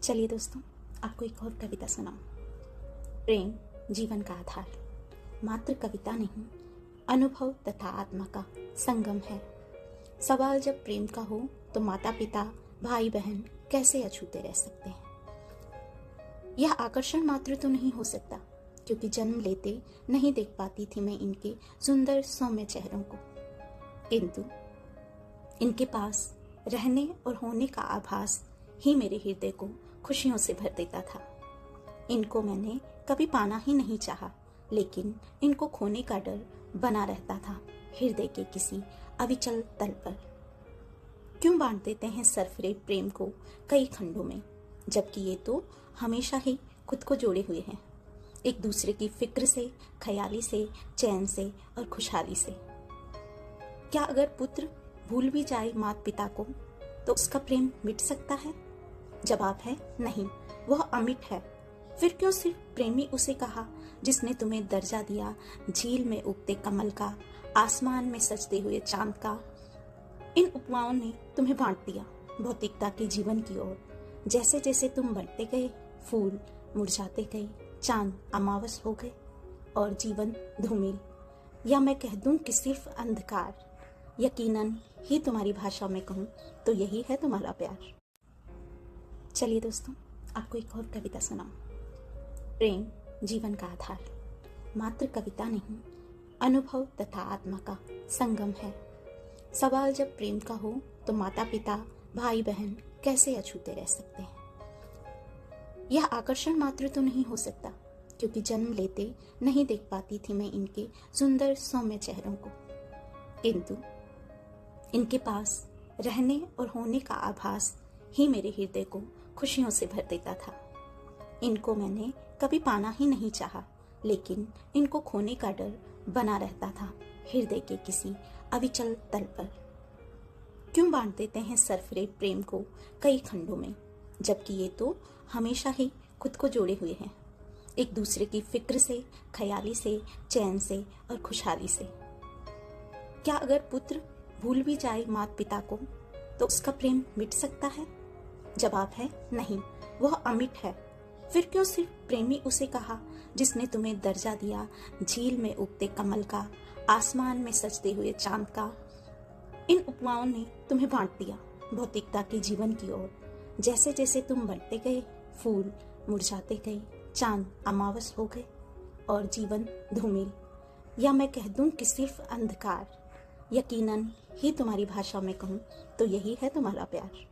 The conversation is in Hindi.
चलिए दोस्तों, आपको एक और कविता सुनाऊं। प्रेम जीवन का आधार, मात्र कविता नहीं, अनुभव तथा आत्मा का संगम है। सवाल जब प्रेम का हो तो माता पिता भाई बहन कैसे अछूते रह सकते हैं। यह आकर्षण मात्र तो नहीं हो सकता, क्योंकि जन्म लेते नहीं देख पाती थी मैं इनके सुंदर सौम्य चेहरों को, किंतु इनके पास रहने और होने का आभास ही मेरे हृदय को खुशियों से भर देता था। इनको मैंने कभी पाना ही नहीं चाहा, लेकिन इनको खोने का डर बना रहता था हृदय के किसी अविचल तल पर। क्यों बांट देते हैं सरफरे प्रेम को कई खंडों में, जबकि ये तो हमेशा ही खुद को जोड़े हुए हैं, एक दूसरे की फिक्र से, ख्याली से, चैन से और खुशहाली से। क्या अगर पुत्र भूल भी जाए माता पिता को तो उसका प्रेम मिट सकता है? जवाब है नहीं, वह अमिट है। फिर क्यों सिर्फ प्रेमी उसे कहा जिसने तुम्हें दर्जा दिया झील में उगते कमल का, आसमान में सजते हुए चांद का। इन उपमाओं ने तुम्हें बांट दिया भौतिकता के जीवन की ओर। जैसे जैसे तुम बढ़ते गए, फूल मुरझाते गए, चांद अमावस हो गए और जीवन धूमिल, या मैं कह दूं कि सिर्फ अंधकार। यकीनन ही तुम्हारी भाषा में कहूं तो यही है तुम्हारा प्यार। चलिए दोस्तों, आपको एक और कविता सुनाऊं। प्रेम जीवन का आधार, मात्र कविता नहीं, अनुभव तथा आत्मा का संगम है। सवाल जब प्रेम का हो तो माता पिता भाई बहन कैसे अछूते रह सकते हैं। यह आकर्षण मात्र तो नहीं हो सकता, क्योंकि जन्म लेते नहीं देख पाती थी मैं इनके सुंदर सौम्य चेहरों को, किंतु इनके पास रहने और होने का आभास ही मेरे हृदय को खुशियों से भर देता था। इनको मैंने कभी पाना ही नहीं चाहा, लेकिन इनको खोने का डर बना रहता था हृदय के किसी अविचल तल पर। क्यों बांट देते हैं सरफरे प्रेम को कई खंडों में, जबकि ये तो हमेशा ही खुद को जोड़े हुए हैं, एक दूसरे की फिक्र से, ख्याली से, चैन से और खुशहाली से। क्या अगर पुत्र भूल भी जाए माता पिता को तो उसका प्रेम मिट सकता है? जवाब है नहीं, वह अमिट है। फिर क्यों सिर्फ प्रेमी उसे कहा जिसने तुम्हें दर्जा दिया झील में उगते कमल का, आसमान में सजते हुए चांद का। इन उपमाओं ने तुम्हें बांट दिया भौतिकता के जीवन की ओर। जैसे जैसे तुम बढ़ते गए, फूल मुरझाते गए, चांद अमावस हो गए और जीवन धूमिल, या मैं कह दूं कि सिर्फ अंधकार। यकीनन ही तुम्हारी भाषा में कहूं तो यही है तुम्हारा प्यार।